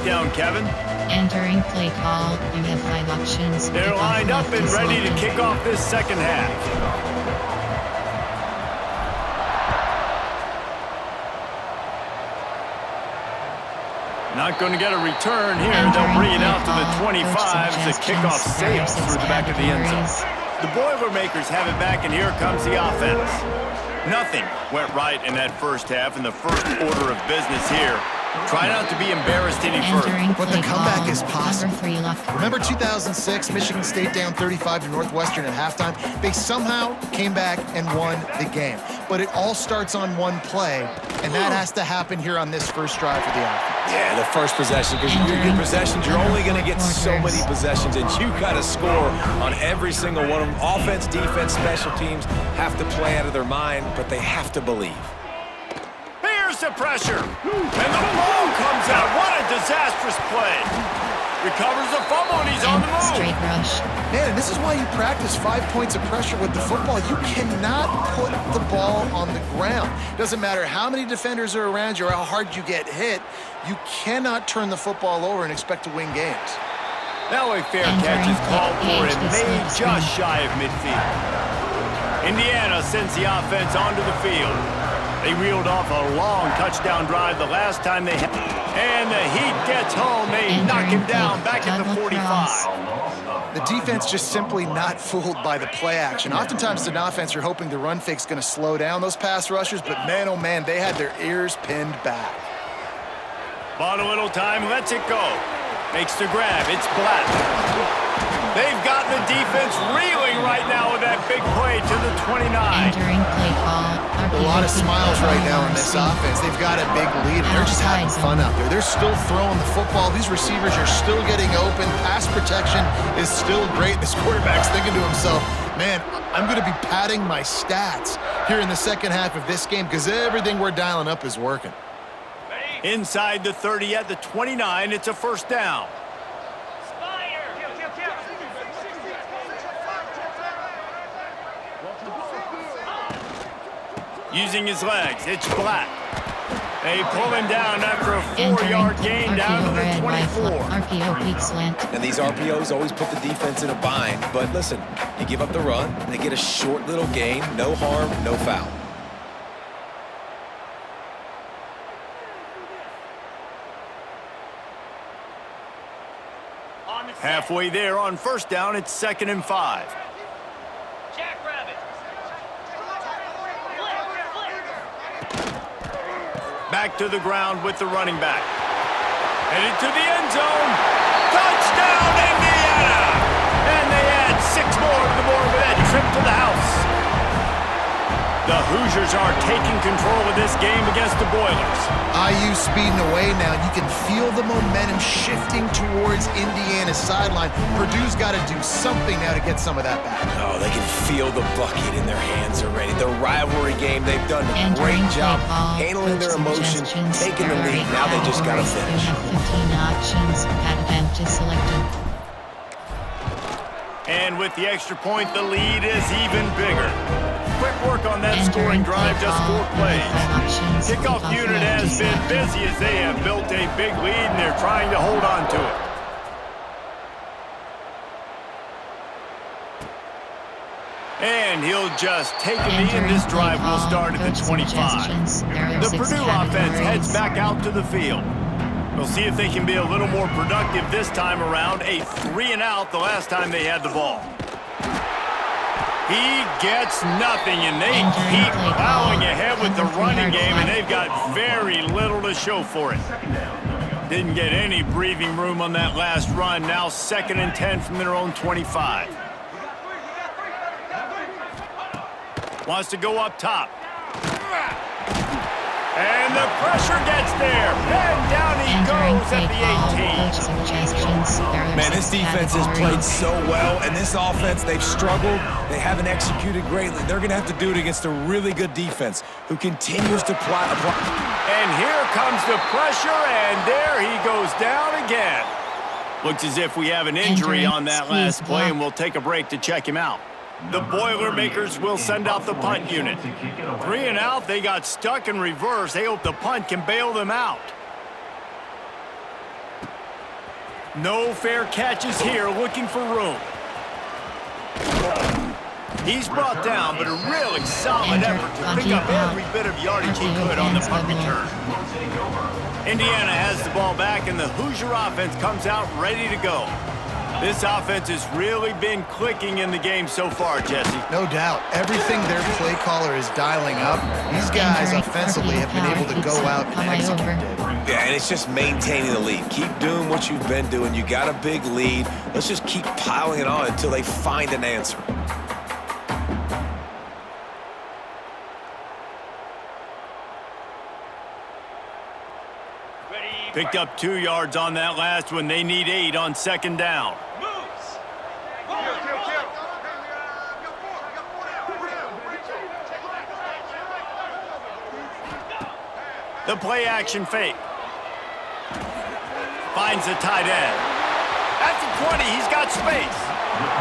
touchdown, Kevin. Entering play call, you have 5 options. They're lined up and ready to kick off this second half. Not going to get a return here. They'll bring it out to the 25 as the kickoff sails through the back of the end zone. The Boilermakers have it back, and here comes the offense. Nothing went right in that first half in the first order of business here. Try not to be embarrassed any further. But the comeback is possible. Remember 2006, Michigan State down 35 to Northwestern at halftime? They somehow came back and won the game. But it all starts on one play, and that has to happen here on this first drive for the offense. Yeah, the first possession, because you get possessions, you're only going to get so many possessions, and you got to score on every single one of them. Offense, defense, special teams have to play out of their mind, but they have to believe. Here's the pressure, and the ball comes out. What a disastrous play. Recovers the fumble, and he's on the move. Straight rush. Man, and this is why you practice 5 points of pressure with the football. You cannot put the ball on the ground. Doesn't matter how many defenders are around you or how hard you get hit, you cannot turn the football over and expect to win games. Now a fair catch is called for and made just shy of midfield. Indiana sends the offense onto the field. They reeled off a long touchdown drive the last time they had. And the Heat gets home. They knock him down back at the 45. The defense just simply not fooled by the play action. Oftentimes, as an offense, you're hoping the run fake's going to slow down those pass rushers, but man, oh man, they had their ears pinned back. Bought a little time, lets it go. Makes the grab, it's Black. They've got the defense reeling right now with that big play to the 29. Entering play call. A lot of smiles right now in this offense. They've got a big lead, and they're just having fun out there. They're still throwing the football. These receivers are still getting open. Pass protection is still great. This quarterback's thinking to himself, man, I'm going to be padding my stats here in the second half of this game because everything we're dialing up is working. Inside the 30 at the 29, it's a first down. Using his legs, it's Black. They pull him down after a 4-yard gain down to the 24. RPO peak slant. And these RPOs always put the defense in a bind. But listen, you give up the run, they get a short little gain, no harm, no foul. Halfway there on first down, it's 2nd and 5. Back to the ground with the running back. Headed to the end zone. Touchdown, Indiana! And they add 6 more to the board with that trip to the house. The Hoosiers are taking control of this game against the Boilers. IU speeding away now. You can feel the momentum shifting towards Indiana's sideline. Purdue's got to do something now to get some of that back. Oh, they can feel the bucket in their hands already. The rivalry game, they've done a great job handling their emotion, taking the lead. Now they just got to finish. 15 options. Advantage selected. And with the extra point, the lead is even bigger. Quick work on that scoring drive, just 4 plays. Kickoff unit has been busy as they have built a big lead and they're trying to hold on to it. And he'll just take a knee, and this drive will start at the 25. The Purdue offense heads back out to the field. We'll see if they can be a little more productive this time around. A 3-and-out the last time they had the ball. He gets nothing, and they keep plowing ahead with the running game, and they've got very little to show for it. Didn't get any breathing room on that last run. Now 2nd and 10 from their own 25. Wants to go up top. And the pressure gets there. And down he goes at the 18. Man, this defense has played so well, and this offense, they've struggled. They haven't executed greatly. They're going to have to do it against a really good defense who continues to apply. And here comes the pressure, and there he goes down again. Looks as if we have an injury on that last play, and we'll take a break to check him out. The Boilermakers will send out the punt unit. 3-and-out, they got stuck in reverse. They hope the punt can bail them out. No fair catches here, looking for room. He's brought down, but a really solid effort to pick up every bit of yardage he could on the punt return. Indiana has the ball back, and the Hoosier offense comes out ready to go. This offense has really been clicking in the game so far, Jesse. No doubt. Everything their play caller is dialing up, these guys offensively have been able to go out and execute it. Yeah, and it's just maintaining the lead. Keep doing what you've been doing. You got a big lead. Let's just keep piling it on until they find an answer. Picked up 2 yards on that last one. They need 8 on second down. The play action fake. Finds the tight end. At the 20, he's got space.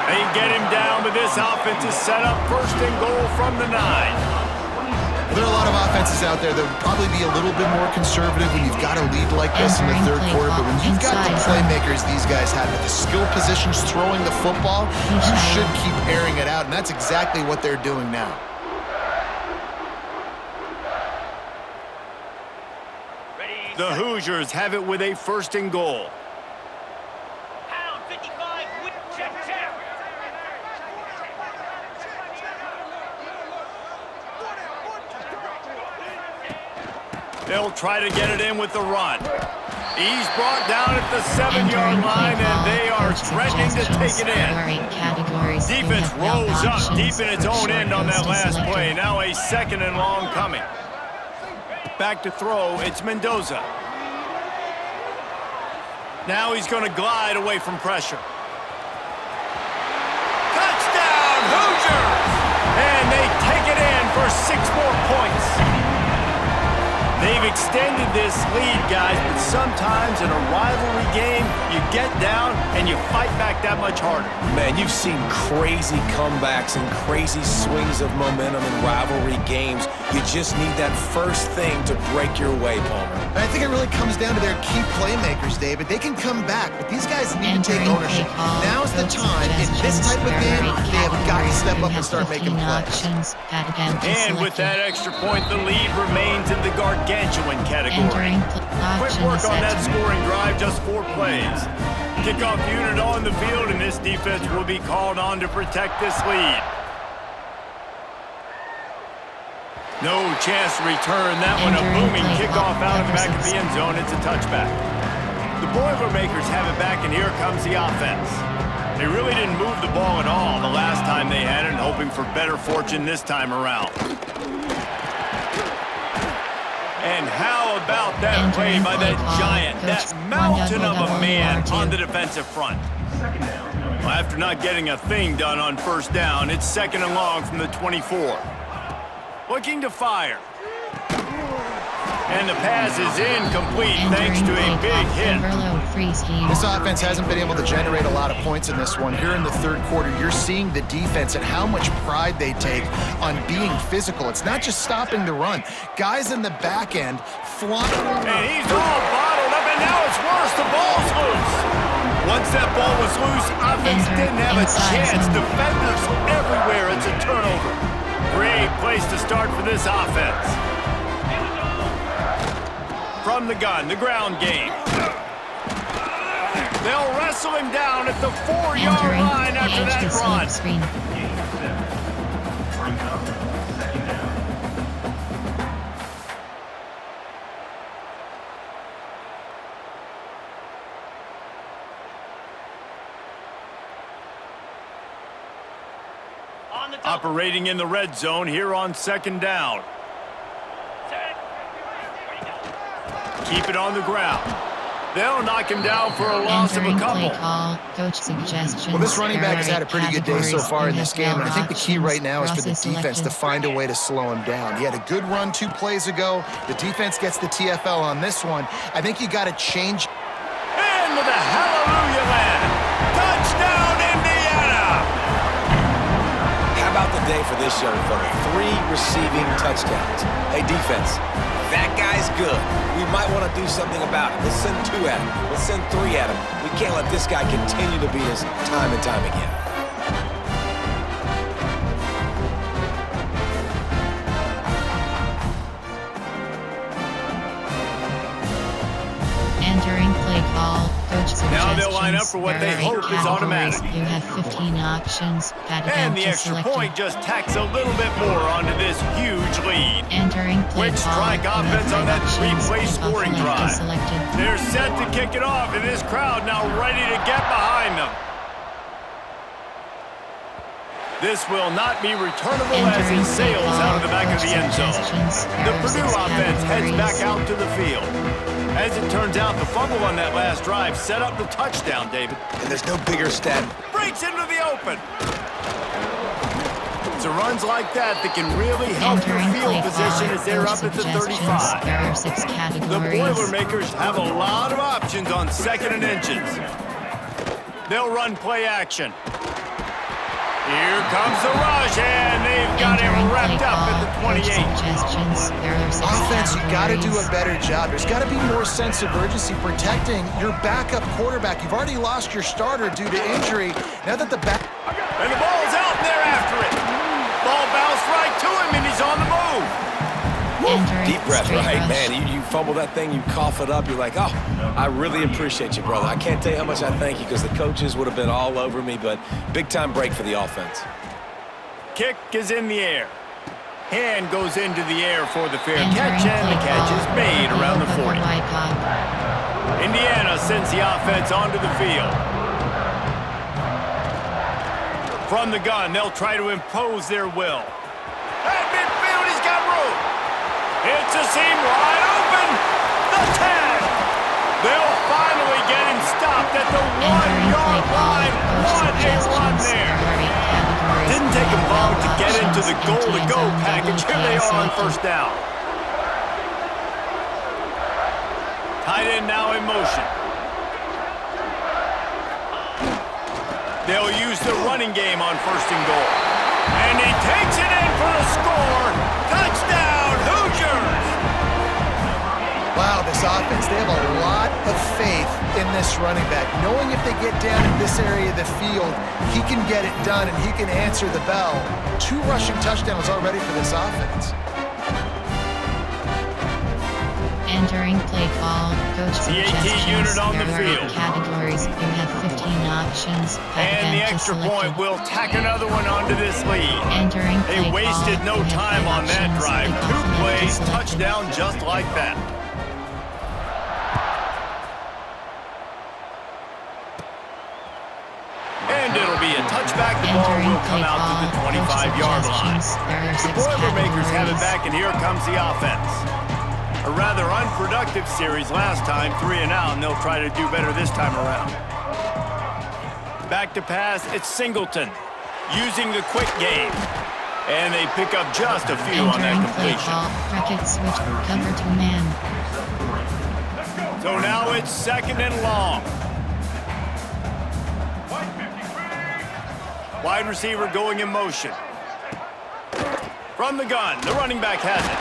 They get him down, but this offense is set up first and goal from the 9. There are a lot of offenses out there that would probably be a little bit more conservative when you've got a lead like this in the third quarter, but when you've got the playmakers these guys have at the skill positions throwing the football, you should keep airing it out, and that's exactly what they're doing now. The Hoosiers have it with a first and goal. They'll try to get it in with the run. He's brought down at the 7-yard line, and they are threatening to take it in. Defense rolls up deep in its own end on that last play. Now a second and long coming. Back to throw, it's Mendoza. Now he's going to glide away from pressure. Touchdown, Hoosiers! And they take it in for 6 more points. They've extended this lead, guys, but sometimes in a rivalry game, you get down and you fight back that much harder. Man, you've seen crazy comebacks and crazy swings of momentum in rivalry games. You just need that first thing to break your way, Palmer. And I think it really comes down to their key playmakers, David. They can come back, but these guys need to take ownership. Now's the time. In this type of game, they have got to step up and start making plays. And with that extra point, the lead remains in the gargantuan category. Quick work on that scoring drive, just 4 plays. Kickoff unit on the field, and this defense will be called on to protect this lead. No chance to return that one. A booming kickoff out of the back of the end zone. It's a touchback. The Boilermakers have it back, and here comes the offense. They really didn't move the ball at all the last time they had it, and hoping for better fortune this time around. And how about that play by that giant, that mountain of a man on the defensive front? Well, after not getting a thing done on first down, it's second and long from the 24. Looking to fire. And the pass is incomplete thanks to a big hit. This offense hasn't been able to generate a lot of points in this one. Here in the third quarter, you're seeing the defense and how much pride they take on being physical. It's not just stopping the run. Guys in the back end flaunt. And he's all bottled up, and now it's worse. The ball's loose. Once that ball was loose, offense didn't have a chance. Defenders everywhere. It's a turnover. Great place to start for this offense. From the gun, the ground game. They'll wrestle him down at the 4-yard line after that run. Operating in the red zone here on second down. Keep it on the ground. They'll knock him down for a loss of a couple. Well, this running back has had a pretty good day so far in this game, and I think the key right now is for the defense to find a way to slow him down. He had a good run 2 plays ago. The defense gets the TFL on this one. I think you got to change. And with a hallelujah land. Touchdown, Indiana! How about the day for this young fella. 3 receiving touchdowns. Hey, defense, that guy's good. We might want to do something about it. Let's send 2 at him. Let's send 3 at him. We can't let this guy continue to beat us time and time again. Entering play call, coach suggestions. Now they'll line up for what they hope is automatic. You have 15 options. And the extra point just tacks a little bit more onto this huge lead. Entering play Quick call, strike you have offense on that 3-play options. scoring drive. Selected. They're set to kick it off, and this crowd now ready to get behind them. This will not be returnable as it sails out of the back of the end zone. The Purdue offense heads back out to the field. As it turns out, the fumble on that last drive set up the touchdown, David. And there's no bigger stat. Breaks into the open. It's the runs like that that can really help your field position as they're up at the 35. There are 6 categories. The Boilermakers have a lot of options on 2nd and inches. They'll run play action. Here comes the rush, and they've got him wrapped up at the 28. Offense, you got to do a better job. There's got to be more sense of urgency protecting your backup quarterback. You've already lost your starter due to injury. Now that the back... And the ball's out, and they're after it. Ball bounced right to him, and he's on the move. Deep breath, right? Man, you fumble that thing, you cough it up, you're like, oh, I really appreciate you, brother. I can't tell you how much I thank you because the coaches would have been all over me, but big-time break for the offense. Kick is in the air. Hand goes into the air for the fair catch, and the catch is made around the 40. Indiana sends the offense onto the field. From the gun, they'll try to impose their will. At midfield, he's got room. It's a seam wide open. The 10. They'll finally get him stopped at the 1-yard line. What a run there. Didn't take him long to get into the goal-to-go package. Here they are on 1st down. Tight end now in motion. They'll use the running game on 1st and goal. And he takes it in for a score. Touchdown, Hoosiers! Wow, this offense, they have a lot of faith in this running back, knowing if they get down in this area of the field, he can get it done and he can answer the bell. 2 rushing touchdowns already for this offense. Entering play call, coach CAT unit on the field. Categories, you have 15 options. And the extra point will tack another one onto this lead. Entering play They wasted call, no you have time 5 on that options. drive. Pick 2 off and plays, selected. touchdown just like that. And it'll be a touchback. The ball will come out to the 25-yard line. The Boilermakers have it back, and here comes the offense. A rather unproductive series last time, 3 and out, and they'll try to do better this time around. Back to pass, it's Singleton, using the quick game. And they pick up just a few on that completion. Bracket switch, cover 2 man. So now it's 2nd and long. Wide receiver going in motion. From the gun, the running back has it.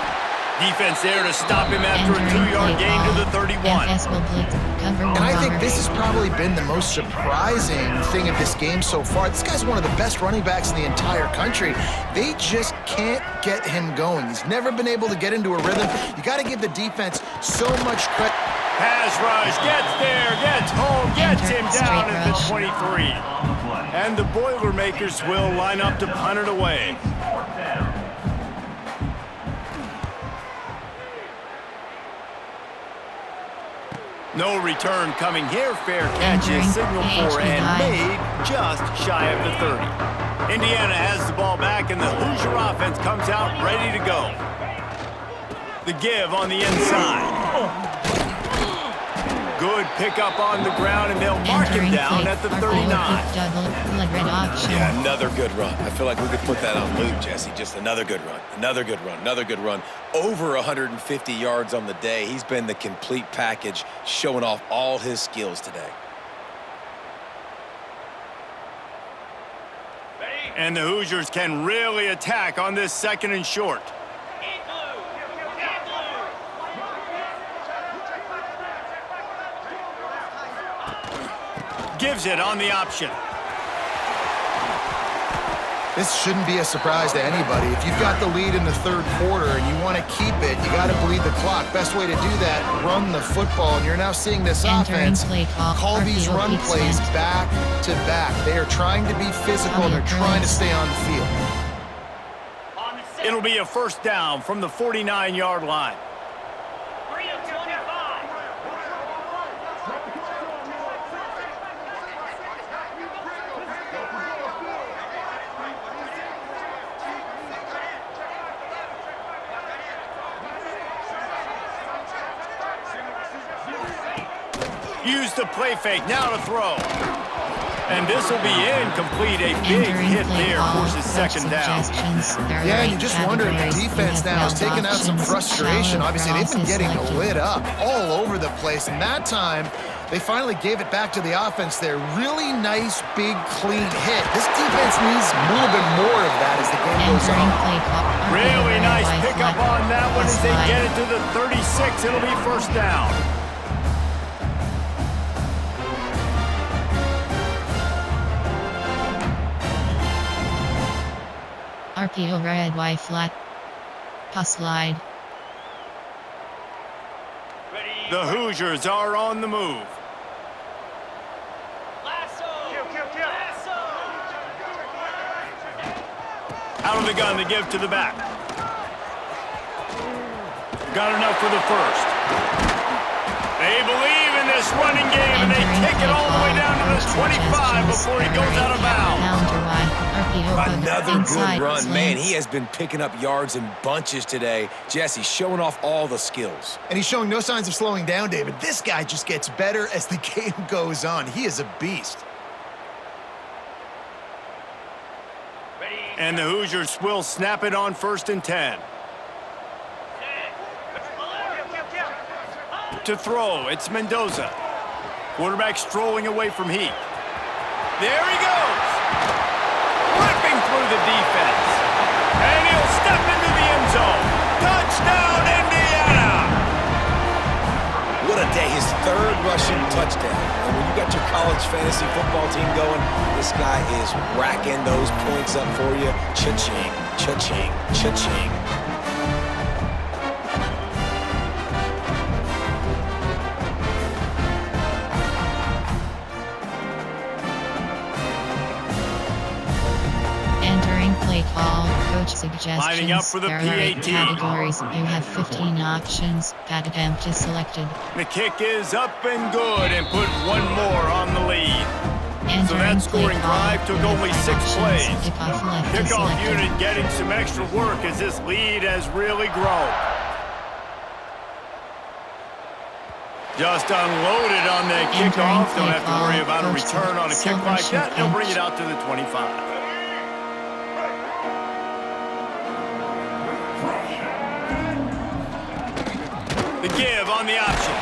Defense there to stop him after a 2-yard gain to the 31. And I think this has probably been the most surprising thing of this game so far. This guy's one of the best running backs in the entire country. They just can't get him going. He's never been able to get into a rhythm. You got to give the defense so much credit. Pass rush, gets there, gets home, gets him down at the 23. And the Boilermakers will line up to punt it away. No return coming here. Fair catch is signaled for and made just shy of the 30. Indiana has the ball back, and the Hoosier offense comes out ready to go. The give on the inside. Good pickup on the ground, and they'll mark him down at the 39. Yeah, another good run. I feel like we could put that on loop, Jesse. Just another good run, another good run, another good run. Over 150 yards on the day. He's been the complete package, showing off all his skills today. And the Hoosiers can really attack on this 2nd and short. Gives it on the option. This shouldn't be a surprise to anybody. If you've got the lead in the 3rd quarter and you want to keep it, you got to bleed the clock. Best way to do that, run the football. And you're now seeing this offense call these run plays back to back. They are trying to be physical and they're trying to stay on the field. It'll be a 1st down from the 49-yard line. Use the play fake, now to throw. And this will be incomplete. A big hit there, forces 2nd down. Yeah, and you just wonder if the defense now is taking out some frustration. Obviously, they've been getting lit up all over the place. And that time, they finally gave it back to the offense there. Really nice, big, clean hit. This defense needs a little bit more of that as the game goes on. Really nice pickup on that one as they get it to the 36. It'll be 1st down. RPO red Y flat. Pass slide. The Hoosiers are on the move. Out of the gun to give to the back. Got enough for the 1st. They believe in this running game, and they kick it all the way down to the 25 before he goes out of bounds. Another good run. Man, he has been picking up yards in bunches today. Jesse showing off all the skills. And he's showing no signs of slowing down, David. This guy just gets better as the game goes on. He is a beast. And the Hoosiers will snap it on 1st and 10. To throw, it's Mendoza. Quarterback strolling away from Heat. There he goes. Ripping through the defense. And he'll step into the end zone. Touchdown, Indiana! What a day. His 3rd rushing touchdown. And when you got your college fantasy football team going, this guy is racking those points up for you. Cha-ching, cha-ching, cha-ching. Call, coach suggestions. Lining up for the there are 8 PAT. categories. You have 15 options. Pat attempt is selected. The kick is up and good and put one more on the lead. So that scoring drive took only 6 plays. Kickoff unit getting some extra work as this lead has really grown. Just unloaded on the kickoff. Don't have to worry about a return on a kick like that. They'll bring it out to the 25. The give on the option.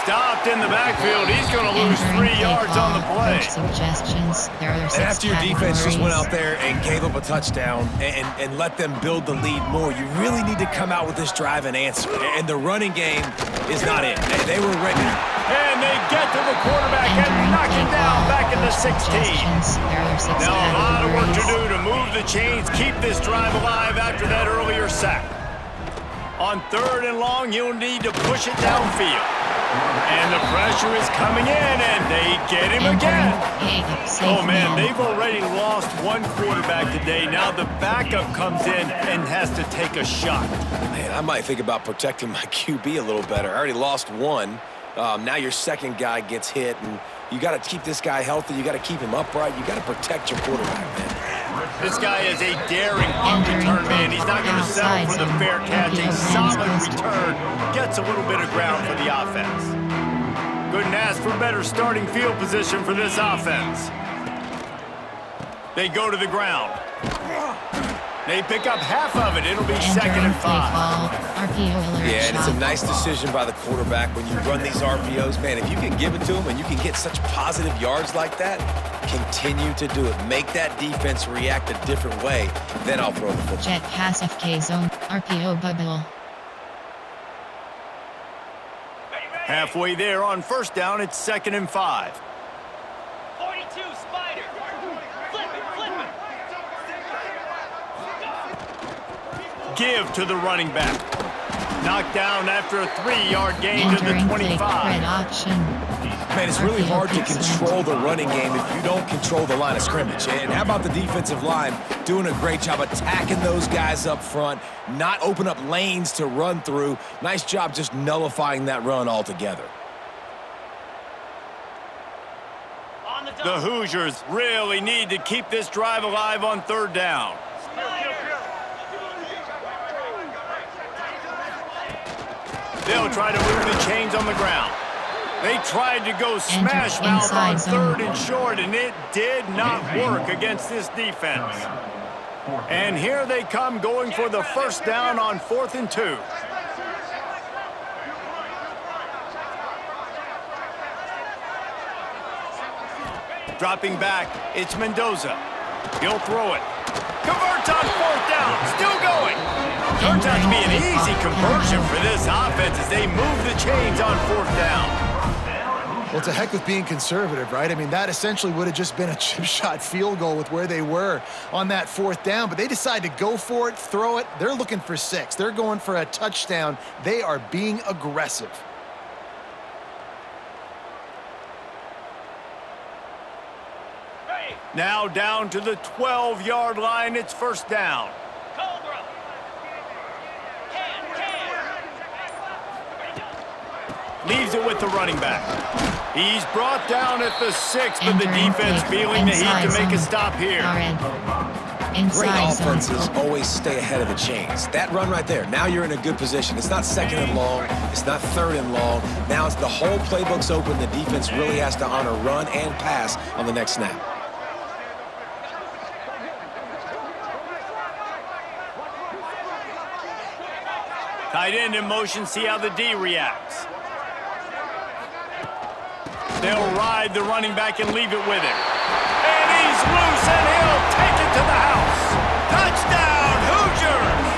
Stopped in the backfield. He's going to lose 3 yards on the play. Suggestions. There are 6 and after your defense just went out there and gave up a touchdown and let them build the lead more, you really need to come out with this drive and answer. And the running game is not it. They were ready. And they get to the quarterback and knock him down back in the 16. Now a lot of work to do to move the chains, keep this drive alive after that earlier sack. On 3rd and long, you'll need to push it downfield. And the pressure is coming in, and they get him again. Oh, man, they've already lost one quarterback today. Now the backup comes in and has to take a shot. Man, I might think about protecting my QB a little better. I already lost one. Now your 2nd guy gets hit, and you got to keep this guy healthy. You got to keep him upright. You got to protect your quarterback, man. This guy is a daring punt return man. He's not going to settle for the fair catch. A solid return. Gets a little bit of ground for the offense. Couldn't ask for better starting field position for this offense. They go to the ground. They pick up half of it. It'll be 2nd and 5. Yeah, and it's a nice decision by the quarterback when you run these RPOs. Man, if you can give it to him and you can get such positive yards like that, Continue to do it. Make that defense react a different way. Then I'll throw the football. Jet pass FK zone. RPO bubble. Halfway there on first down, it's 2nd and 5. 42, Spider. Flip it, flip it. Give to the running back. Knocked down after a 3-yard gain to the Entering 25. play, option. Man, it's really hard to control the running game if you don't control the line of scrimmage. And how about the defensive line doing a great job attacking those guys up front, not open up lanes to run through. Nice job just nullifying that run altogether. The Hoosiers really need to keep this drive alive on 3rd down. They'll try to move the chains on the ground. They tried to go smash mouth on 3rd and short, and it did not work against this defense. And here they come going for the first down on 4th and 2. Dropping back, it's Mendoza. He'll throw it. Converts on 4th down, still going. Turns out to be an easy conversion for this offense as they move the chains on 4th down. Well, to heck with being conservative, right? I mean, that essentially would have just been a chip shot field goal with where they were on that 4th down, but they decide to go for it, throw it. They're looking for 6. They're going for a touchdown. They are being aggressive. Now down to the 12-yard line, it's first down. Cobra. Leaves it with the running back. He's brought down at the 6, but the defense feeling the heat to make a stop here. Great offenses always stay ahead of the chains. That run right there, now you're in a good position. It's not 2nd and long. It's not 3rd and long. Now it's the whole playbook's open. The defense really has to honor run and pass on the next snap. Tight end in motion, see how the D reacts. They'll ride the running back and leave it with him. And he's loose, and he'll take it to the house. Touchdown, Hoosiers!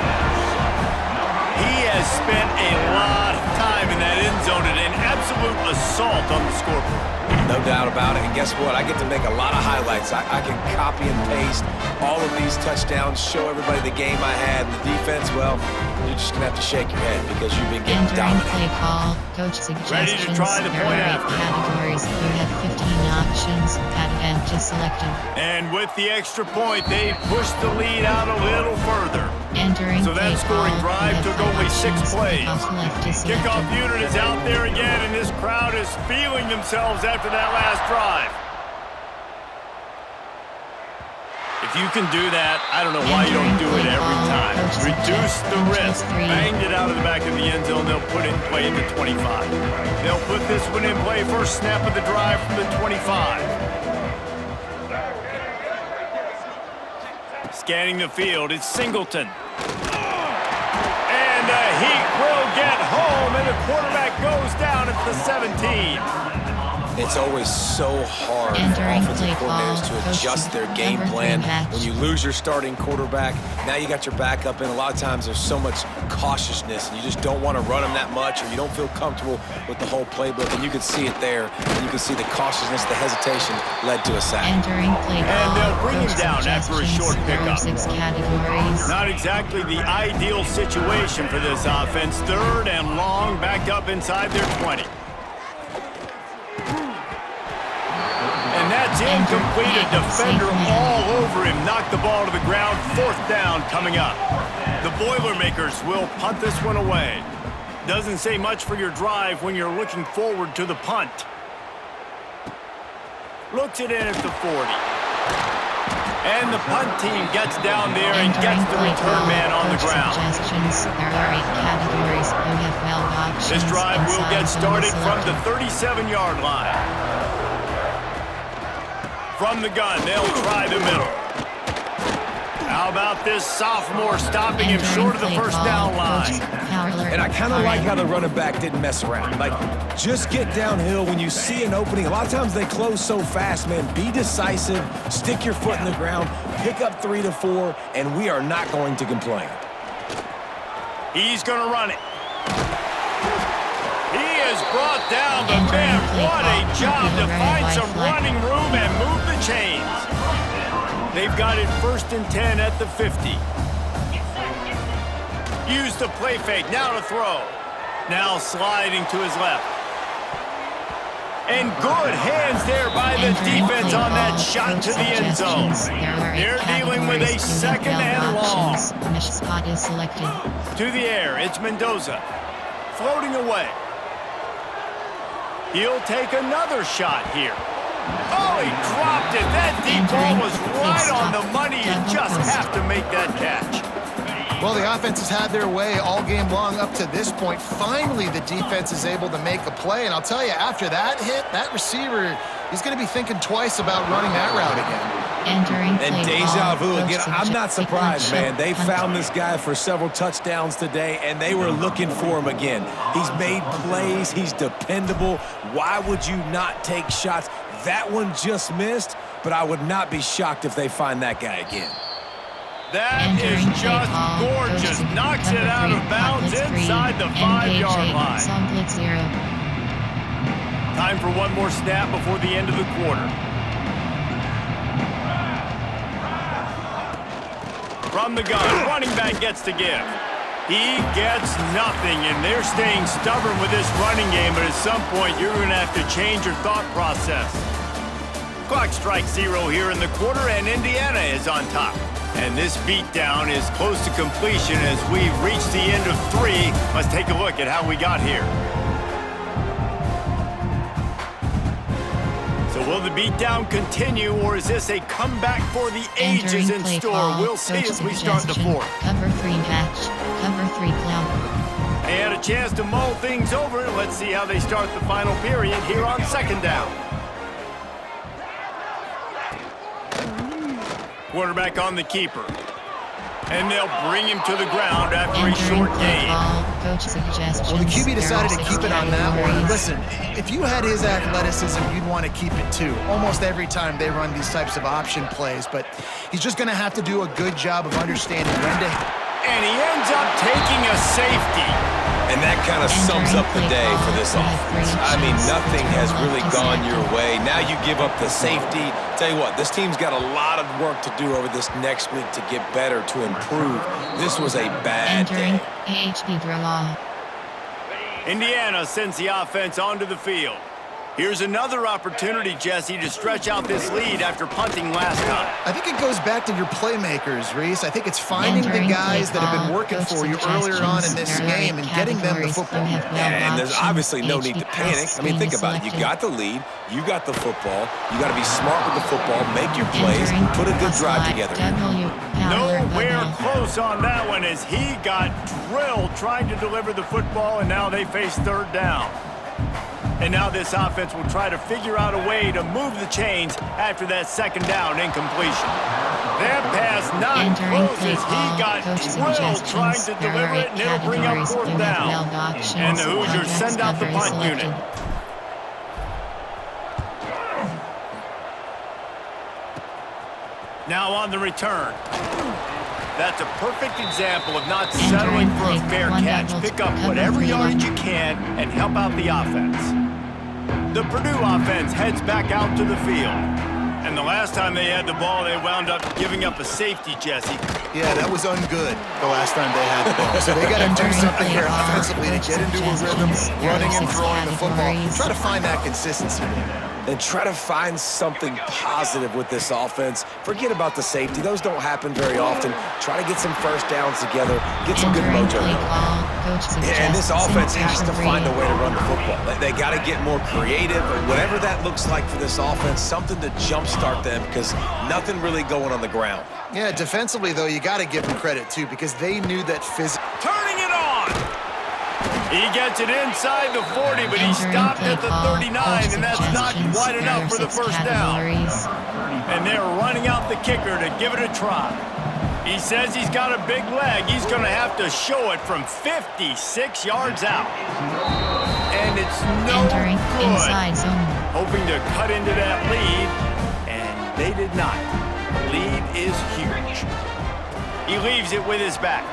He has spent a lot of time in that end zone and an absolute assault on the scoreboard. No doubt about it. And guess what? I get to make a lot of highlights. I can copy and paste all of these touchdowns, show everybody the game I had. And the defense, well, you're just going to have to shake your head because you've been getting dominated. Play call, coach suggestions. Ready to try the point there are 8 after. categories. You have 15 options. Advantage selected. And with the extra point, they pushed the lead out a little further. Entering So that play scoring call, drive you have took only 6 options. plays. Kickoff left is selected. Kickoff unit is out there again, and this crowd is feeling themselves after that last drive. If you can do that, I don't know why you don't do it every time. Reduce the risk. Banged it out of the back of the end zone. They'll put it in play at the 25. They'll put this one in play first snap of the drive from the 25. Scanning the field, it's Singleton. And the Heat will get home, and the quarterback goes down at the 17. It's always so hard for Entering offensive play coordinators call, to adjust their game number 3 plan. match. When you lose your starting quarterback, now you got your backup in. A lot of times there's so much cautiousness, and you just don't want to run them that much, or you don't feel comfortable with the whole playbook. And you can see it there, and you can see the cautiousness, the hesitation led to a sack. Entering play call, And they'll bring him coach down after a short suggestions. There are pickup. 6 categories. Not exactly the ideal situation for this offense. 3rd and long, backed up inside their 20. And that's incomplete. A defender all over him. Knocked the ball to the ground. 4th down coming up. The Boilermakers will punt this one away. Doesn't say much for your drive when you're looking forward to the punt. Looks it in at the 40. And the punt team gets down there and gets the return man on the ground. Suggestions. There are 8 categories. You have 12 options. This drive will Inside get zone started from the selected. 37-yard line. From the gun, they'll try the middle. How about this sophomore stopping him short of the first down line? And I kind of like how the running back didn't mess around. Like, just get downhill when you see an opening. A lot of times they close so fast, man. Be decisive, stick your foot in the ground, pick up 3 to 4, and we are not going to complain. He's going to run it. He has brought down the man. What a job to find some running room and move the chains. They've got it 1st and 10 at the 50. Use the play fake. Now to throw. Now sliding to his left. And good hands there by the defense on that shot to the end zone. They're dealing with a 2nd and long. Spot is selected. To the air, it's Mendoza. Floating away. He'll take another shot here. Oh, he dropped it. That deep ball was right on the money. You just have to make that catch. Well, the offense has had their way all game long up to this point. Finally, the defense is able to make a play. And I'll tell you, after that hit, that receiver, he's going to be thinking twice about running that route again. And deja vu again. I'm not surprised, man. They found this guy for several touchdowns today, and they were looking for him again. He's made plays. He's dependable. Why would you not take shots? That one just missed, but I would not be shocked if they find that guy again. That is just gorgeous. Knocks it out of bounds inside the 5-yard line. Time for one more snap before the end of the quarter. From the gun, running back gets to give. He gets nothing, and they're staying stubborn with this running game, but at some point you're going to have to change your thought process. Clock strikes 0 here in the quarter, and Indiana is on top. And this beatdown is close to completion as we've reached the end of 3. Let's take a look at how we got here. So will the beatdown continue, or is this a comeback for the ages in store? We'll see as we start the 4th. Cover 3 match. Cover 3 clown. They had a chance to mull things over. Let's see how they start the final period here on 2nd down. Quarterback on the keeper. And they'll bring him to the ground after a short gain. Well, the QB decided to keep it on that one. Listen, if you had his athleticism, you'd want to keep it too. Almost every time they run these types of option plays, but he's just going to have to do a good job of understanding when to... And he ends up taking a safety. And that kind of sums up the day for this offense. I mean, nothing has really gone your way. Now you give up the safety. Tell you what, this team's got a lot of work to do over this next week to get better, to improve. This was a bad day. Indiana sends the offense onto the field. Here's another opportunity, Jesse, to stretch out this lead after punting last time. I think it goes back to your playmakers, Reese. I think it's finding the guys that have been working for you earlier on in this game and getting them the football. Yeah, and there's obviously no need to panic. I mean, think about it. You got the lead. You got the football. You got to be smart with the football, make your plays, put a good drive together. Nowhere close on that one as he got drilled trying to deliver the football, and now they face 3rd down. And now this offense will try to figure out a way to move the chains after that 2nd down incompletion. That pass not close as he got drilled trying to deliver it, and it'll bring up 4th down. And the Hoosiers send out the punt unit. Now on the return. That's a perfect example of not settling for a fair catch. Pick up whatever yardage you can and help out the offense. The Purdue offense heads back out to the field. And the last time they had the ball, they wound up giving up a safety, Jesse. Yeah, that was ungood the last time they had the ball. So they got to do something here offensively to get into a rhythm, running and throwing the football. Try to find that consistency there. And try to find something positive with this offense. Forget about the safety. Those don't happen very often. Try to get some first downs together. Get some good mojo. And this offense has to find a way to run the football. They got to get more creative, or whatever that looks like for this offense, something to jumpstart them, because nothing really going on the ground. Yeah, defensively, though, you got to give them credit, too, because they knew that Turning it on! He gets it inside the 40, but he stopped at the 39, and that's not wide enough for the 1st down. And they're running out the kicker to give it a try. He says he's got a big leg. He's going to have to show it from 56 yards out. And it's no Entering good. inside zone. Hoping to cut into that lead, and they did not. The lead is huge. He leaves it with his back.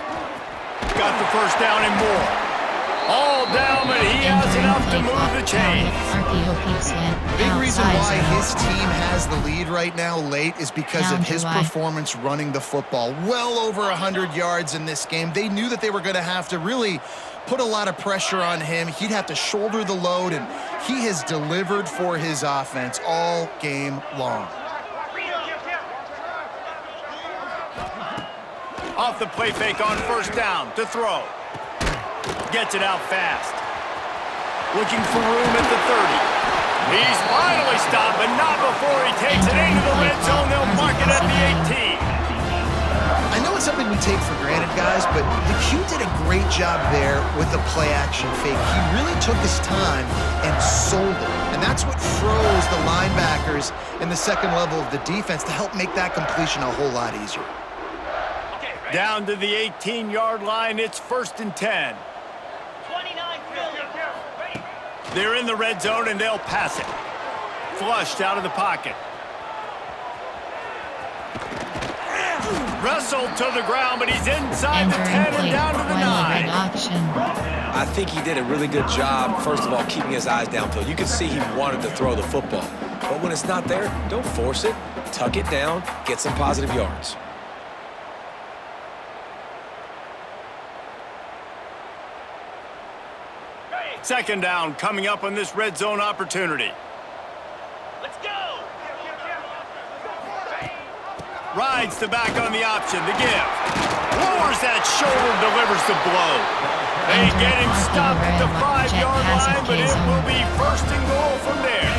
Got the first down and more. All down, but he has enough to move the chains. Big reason why his team has the lead right now late is because of his performance running the football. Well over 100 yards in this game. They knew that they were going to have to really put a lot of pressure on him. He'd have to shoulder the load, and he has delivered for his offense all game long. Off the play fake on first down to throw. Gets it out fast. Looking for room at the 30. He's finally stopped, but not before he takes it into the red zone. They'll mark it at the 18. I know it's something we take for granted, guys, but the Q did a great job there with the play-action fake. He really took his time and sold it. And that's what froze the linebackers in the second level of the defense to help make that completion a whole lot easier. Down to the 18-yard line, it's 1st and 10. 29 Philly. They're in the red zone, and they'll pass it. Flushed out of the pocket. Wrestled to the ground, but he's inside the 10 and down to the 9. I think he did a really good job, first of all, keeping his eyes downfield. You could see he wanted to throw the football. But when it's not there, don't force it. Tuck it down, get some positive yards. Second down coming up on this red zone opportunity. Let's go. Rides the back on the option, the give. Lowers that shoulder, delivers the blow. They get him stopped at the 5-yard line, but it will be 1st and goal from there.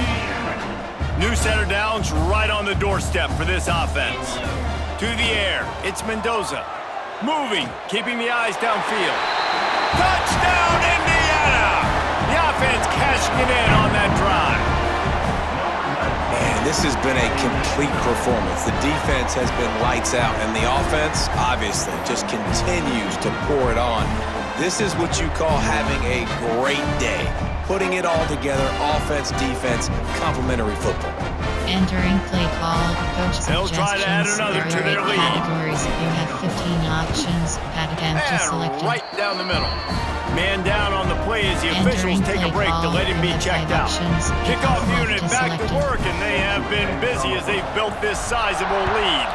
New center downs right on the doorstep for this offense. To the air, it's Mendoza. Moving, keeping the eyes downfield. Touchdown, Indiana! The offense cashing it in on that drive. Man, this has been a complete performance. The defense has been lights out, and the offense, obviously, just continues to pour it on. This is what you call having a great day. Putting it all together, offense, defense, complementary football. Entering play call, coach They'll try to add another to their lead. Categories. You have 15 options. Add again to select. And right down the middle. Man down on the play as the officials take a break to let him be checked out. Kickoff unit back to work, and they have been busy as they've built this sizable lead.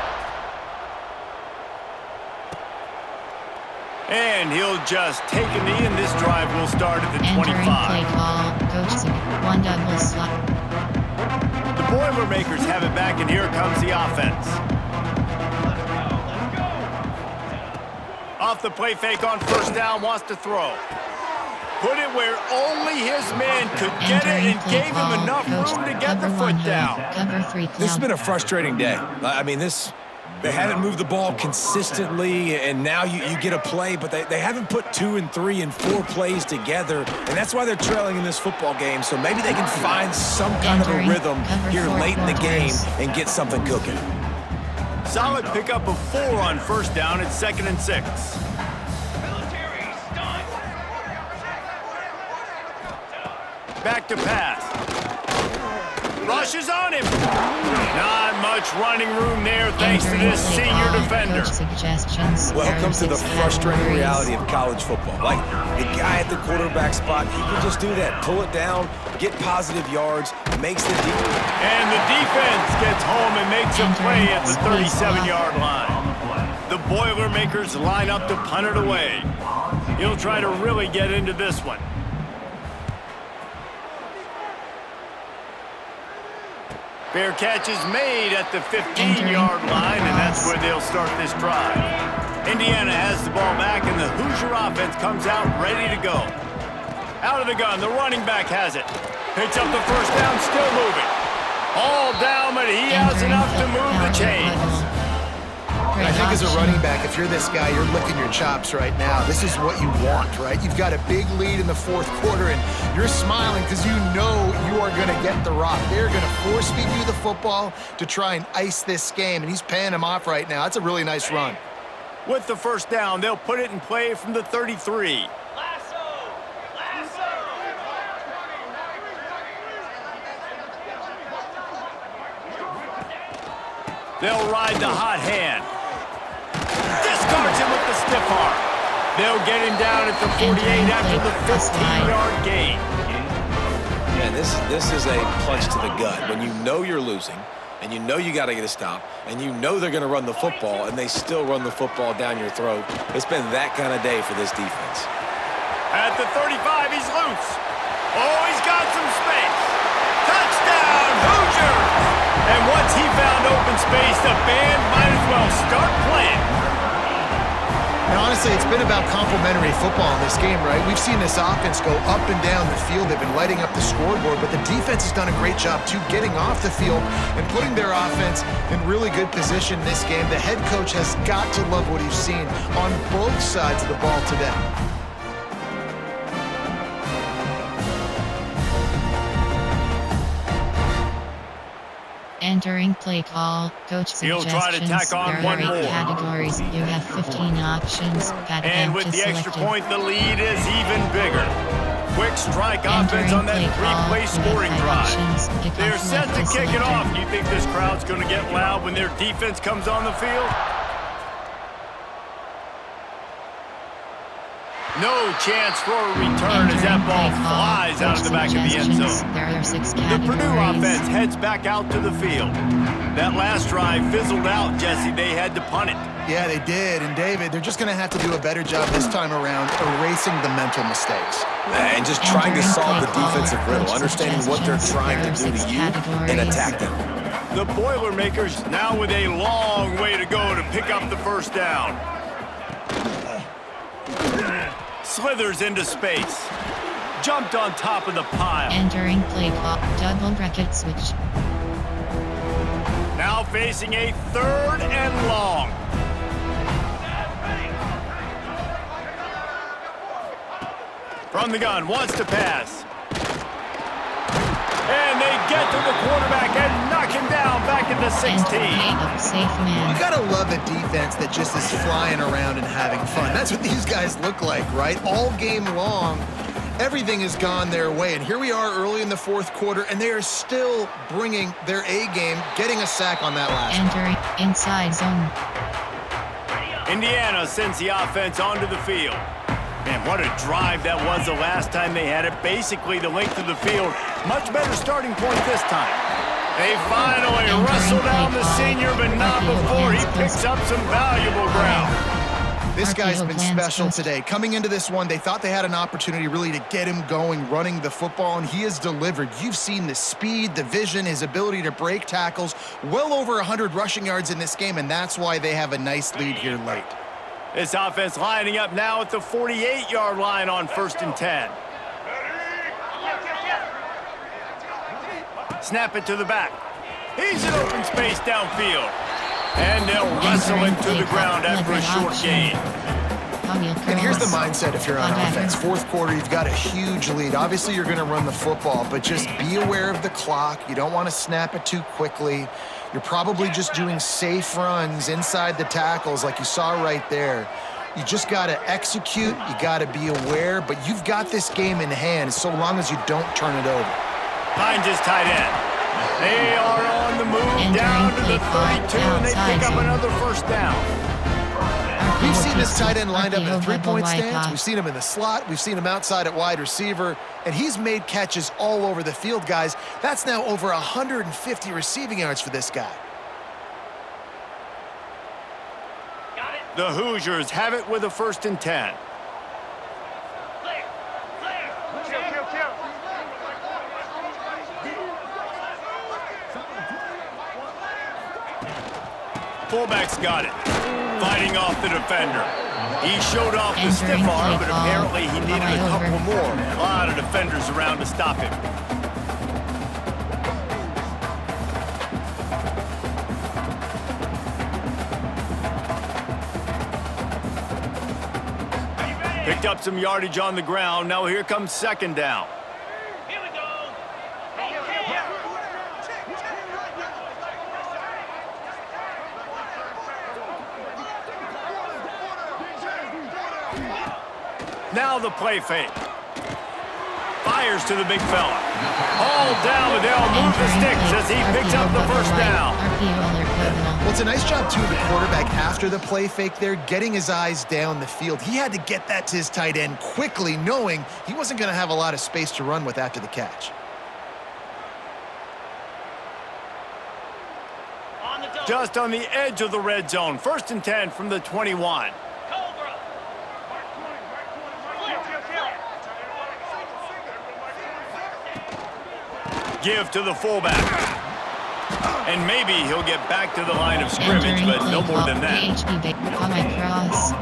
And he'll just take a knee, and this drive will start at the 25. Entering play call, coach 1 double slot. The Boilermakers have it back, and here comes the offense. Off the play fake on first down, wants to throw. Put it where only his man could get it and gave him enough room to get the foot down. This has been a frustrating day. I mean, they haven't moved the ball consistently, and now you get a play, but they haven't put 2 and 3 and 4 plays together, and that's why they're trailing in this football game. So maybe they can find some kind of a rhythm here late in the game and get something cooking. Solid pickup of 4 on first down. It's 2nd and 6. Back to pass. Rushes on him. Not much running room there thanks to this senior defender. Welcome to the frustrating reality of college football. Like, the guy at the quarterback spot, he can just do that. Pull it down, get positive yards, makes the defense. And the defense gets home and makes a play at the 37-yard line. The Boilermakers line up to punt it away. He'll try to really get into this one. Fair catch is made at the 15-yard line, and that's where they'll start this drive. Indiana has the ball back, and the Hoosier offense comes out ready to go. Out of the gun, the running back has it. Picks up the first down, still moving. All down, but he has enough to move the chains. I think as a running back, if you're this guy, you're licking your chops right now. This is what you want, right? You've got a big lead in the 4th quarter, and you're smiling because you know you are going to get the rock. They're going to force feed you the football to try and ice this game, and he's paying him off right now. That's a really nice run. With the first down, they'll put it in play from the 33. Lasso! Lasso! They'll ride the hot hand. Discards him with the stiff arm. They'll get him down at the 48 after the 15-yard gain. Man, this is a punch to the gut. When you know you're losing, and you know you got to get a stop, and you know they're going to run the football, and they still run the football down your throat. It's been that kind of day for this defense. At the 35, he's loose. Oh, he's got some space. Touchdown, Hoosiers! And once he found open space, the band might as well start playing. And honestly, it's been about complementary football in this game, right? We've seen this offense go up and down the field. They've been lighting up the scoreboard, but the defense has done a great job, too, getting off the field and putting their offense in really good position in this game. The head coach has got to love what he's seen on both sides of the ball today. Entering play call, coach He'll try to suggestions. tack on There one are 8 more. categories. You have 15 options. And with the extra selected. point, the lead is even bigger. Quick strike offense Entering on that play call, three-play you scoring have 5 drive. options. Pick They're off set to left kick it selected. off. Do you think this crowd's going to get loud when their defense comes on the field? No chance for a return as that Entering ball play call, flies out of the coach back of the end suggestions. zone. There are 6 The categories. Purdue offense heads back out to the field. That last drive fizzled out, Jesse. They had to punt it. Yeah, they did. And, David, they're just going to have to do a better job this time around erasing the mental mistakes. And just trying to solve the defensive riddle, understanding what they're trying to do to you and attack them. The Boilermakers now with a long way to go to pick up the first down. Slithers into space. Jumped on top of the pile. Entering play call, double bracket switch. Now facing a 3rd and long. From the gun, wants to pass. And they get to the quarterback and knock him down back into 16. Up safe man. You gotta love a defense that just is flying around and having fun. That's what these guys look like, right? All game long, everything has gone their way. And here we are early in the 4th quarter, and they are still bringing their A game, getting a sack on that last one. Entering inside zone. Indiana sends the offense onto the field. Man, what a drive that was the last time they had it. Basically the length of the field. Much better starting point this time. They finally wrestle down the senior, but not before he picks up some valuable ground. This guy's been special today. Coming into this one, they thought they had an opportunity really to get him going, running the football, and he has delivered. You've seen the speed, the vision, his ability to break tackles. Well over 100 rushing yards in this game, and that's why they have a nice lead here late. This offense lining up now at the 48-yard line on 1st and 10. Snap it to the back. He's in open space downfield. And they'll wrestle him to the ground after a short gain. And here's the mindset if you're on offense. 4th quarter, you've got a huge lead. Obviously, you're going to run the football, but just be aware of the clock. You don't want to snap it too quickly. You're probably just doing safe runs inside the tackles like you saw right there. You just got to execute. You got to be aware, but you've got this game in hand so long as you don't turn it over. Finds his tight end. They are on the move down to the 32, and they pick up another first down. We've seen this tight end lined up in a 3-point stance. We've seen him in the slot. We've seen him outside at wide receiver. And he's made catches all over the field, guys. That's now over 150 receiving yards for this guy. The Hoosiers have it with a 1st and 10. Fullback's got it. Fighting off the defender. He showed off the stiff arm, but apparently he needed a couple more. A lot of defenders around to stop him. Picked up some yardage on the ground. Now here comes 2nd down. Here we go. Now the play fake. Fires to the big fella. All down, but they'll move the sticks as he picks up the first down. Well, it's a nice job, too, of the quarterback after the play fake there, getting his eyes down the field. He had to get that to his tight end quickly, knowing he wasn't going to have a lot of space to run with after the catch. Just on the edge of the red zone. 1st and 10 from the 21. Give to the fullback. And maybe he'll get back to the line of scrimmage, but no more than that. On my cross.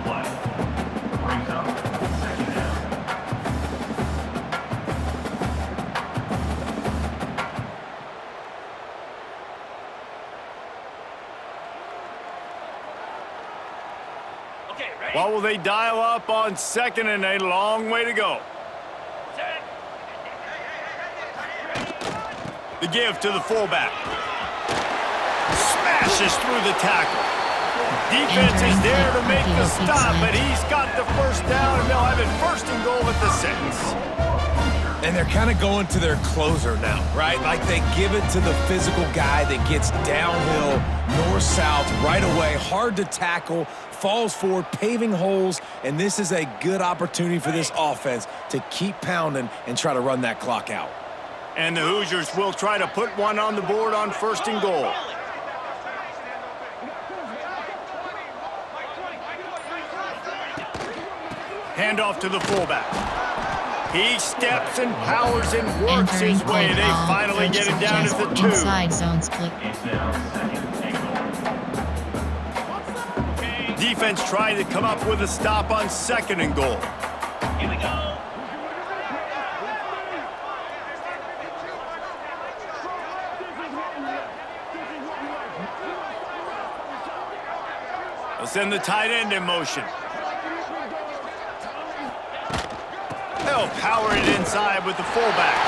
What will they dial up on 2nd and a long way to go? The give to the fullback. Smashes through the tackle. Defense is there to make the stop, but he's got the first down, and they'll have it 1st and goal at the 6. And they're kind of going to their closer now, right? Like they give it to the physical guy that gets downhill, north-south, right away, hard to tackle, falls forward, paving holes, and this is a good opportunity for this offense to keep pounding and try to run that clock out. And the Hoosiers will try to put one on the board on 1st and goal. Handoff to the fullback. He steps and powers and works his way. They finally get him down to the 2. Inside zone split. Defense trying to come up with a stop on 2nd and goal. Here we go. They'll send the tight end in motion. They'll power it inside with the fullback.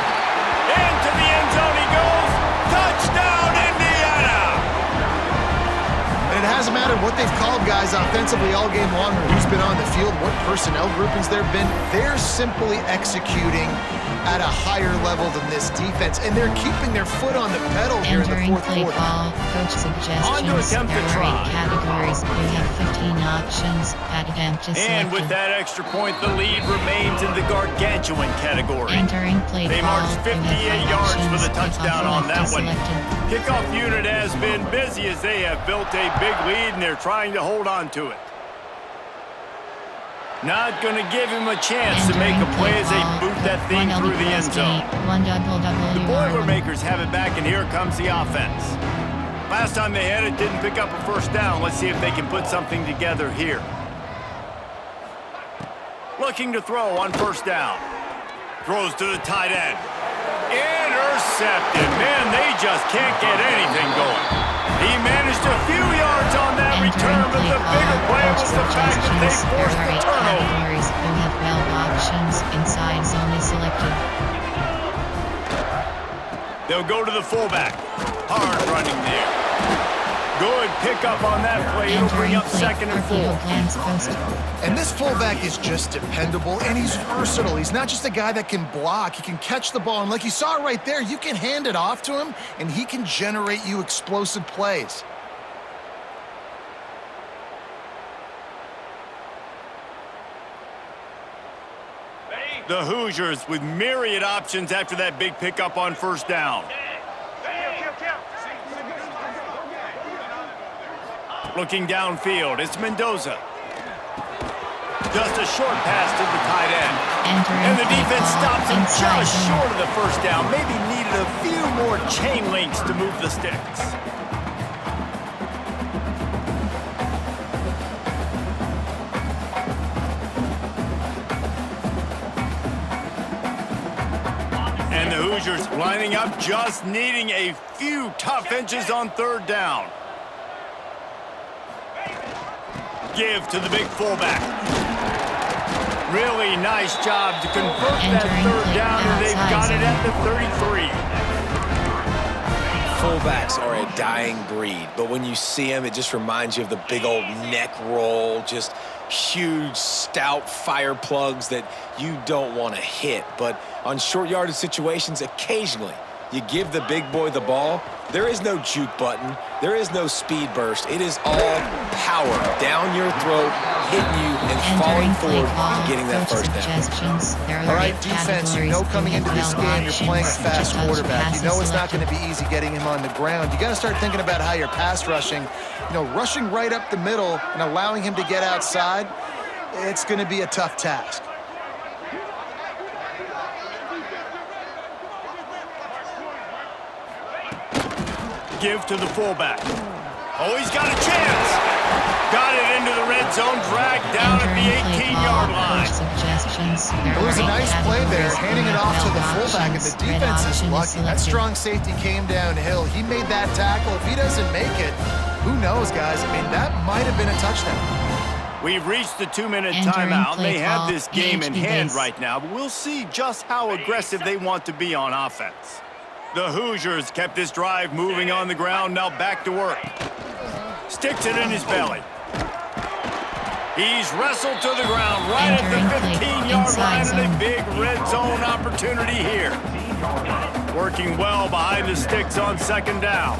Into the end zone he goes. Touchdown, Indiana! And it hasn't mattered what they've called guys offensively all game long or who's been on the field, what personnel groupings there have been. They're simply executing at a higher level than this defense, and they're keeping their foot on the pedal here in the fourth quarter. Ball, coach suggestions. On to attempt the try. Categories. We have 15 options. Attempt to And with that extra point, the lead remains in the gargantuan category. Entering play They ball. marched 58 yards for the touchdown on that one. Selected. Kickoff unit has been busy as they have built a big lead, and they're trying to hold on to it. Not going to give him a chance to make a play as they boot that thing through the end zone. The Boilermakers have it back, and here comes the offense. Last time they had it, didn't pick up a first down. Let's see if they can put something together here. Looking to throw on 1st down. Throws to the tight end. Intercepted. Man, they just can't get anything going. He managed a few yards on that return, but the bigger play was the fact that they forced the turnover. We have 12 options. Inside zone is selected. They'll go to the fullback. Hard running there. Good pickup on that play. It'll bring up 2nd and 4. And this fullback is just dependable, and he's versatile. He's not just a guy that can block. He can catch the ball, and like you saw right there, you can hand it off to him, and he can generate you explosive plays. The Hoosiers with myriad options after that big pickup on 1st down. Looking downfield, it's Mendoza. Just a short pass to the tight end. And the defense stops him just short of the first down. Maybe needed a few more chain links to move the sticks. And the Hoosiers lining up, just needing a few tough inches on 3rd down. Give to the big fullback. Really nice job to convert that 3rd down, and they've got it at the 33. fullbacks are a dying breed, but when you see them, it just reminds you of the big old neck roll, just huge, stout fire plugs that you don't want to hit. But on short yardage situations, occasionally, you give the big boy the ball. There is no juke button. There is no speed burst. It is all power down your throat, hitting you and falling forward and getting that first down. All right, defense, you know coming into this game you're playing a fast quarterback. You know it's not going to be easy getting him on the ground. You got to start thinking about how you're pass rushing. You know, rushing right up the middle and allowing him to get outside, it's going to be a tough task. Give to the fullback. Oh, he's got a chance. Got it into the red zone, dragged down at the 18-yard line. It was a nice play there, handing it off to the fullback, and the defense is lucky. That strong safety came downhill. He made that tackle. If he doesn't make it, who knows, guys? I mean, that might have been a touchdown. We've reached the 2-minute timeout. They have this game in hand right now, but we'll see just how aggressive they want to be on offense. The Hoosiers kept this drive moving on the ground, now back to work. Sticks it in his belly. He's wrestled to the ground right at the 15-yard line, and a big red zone opportunity here. Working well behind the sticks on second down.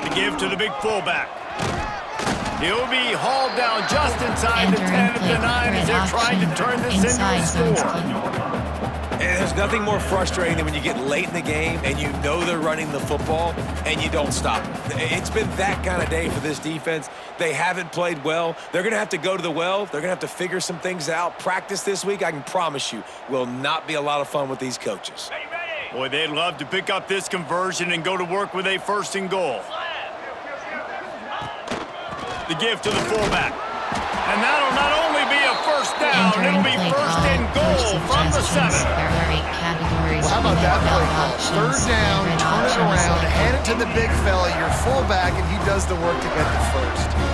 To give to the big fullback. He'll be hauled down just inside the 10 at the 9 as they're trying to turn this into a score. And there's nothing more frustrating than when you get late in the game and you know they're running the football and you don't stop them. It's been that kind of day for this defense. They haven't played well. They're going to have to go to the well. They're going to have to figure some things out. Practice this week, I can promise you, will not be a lot of fun with these coaches. Boy, they'd love to pick up this conversion and go to work with a 1st and goal. The give to the fullback. And that'll not only be a 1st down, it'll be 1st and goal from the 7. Well, how about that play call? 3rd down, turn it around, hand it to the big fella, your fullback, and he does the work to get the 1st.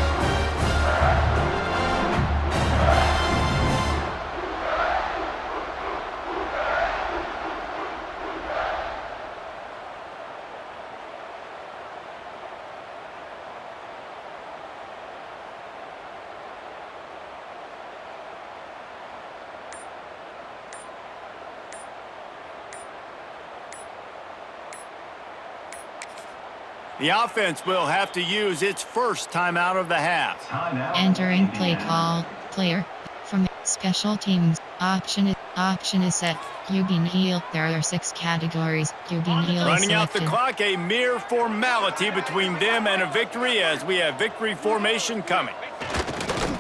The offense will have to use its 1st timeout of the half. Entering play call. Player from special teams. Option is set. QB kneel. There are 6 categories. QB kneel Running selected. out the clock, a mere formality between them and a victory as we have victory formation coming.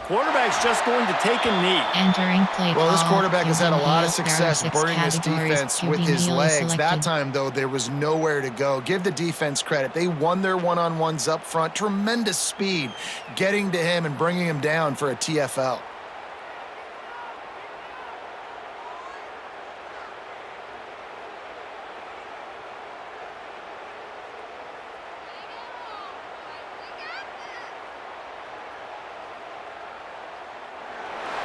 Quarterback's just going to take a knee. Entering play Well, this call. quarterback has had a lot of There are success 6 burning this categories. defense QB with his kneel legs. selected. That time, though, there was nowhere to go. Give the defense credit. They won their one-on-ones up front. Tremendous speed getting to him and bringing him down for a TFL.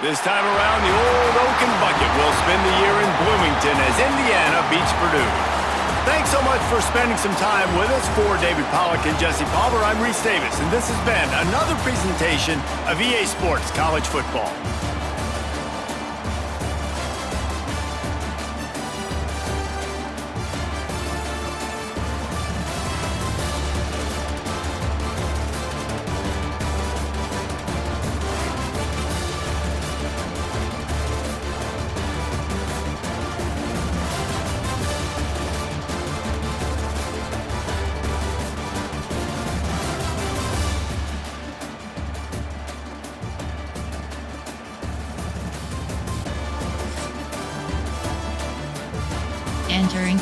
This time around, the old Oaken Bucket will spend the year in Bloomington as Indiana beats Purdue. Thanks so much for spending some time with us. For David Pollack and Jesse Palmer, I'm Reese Davis, and this has been another presentation of EA Sports College Football. Entering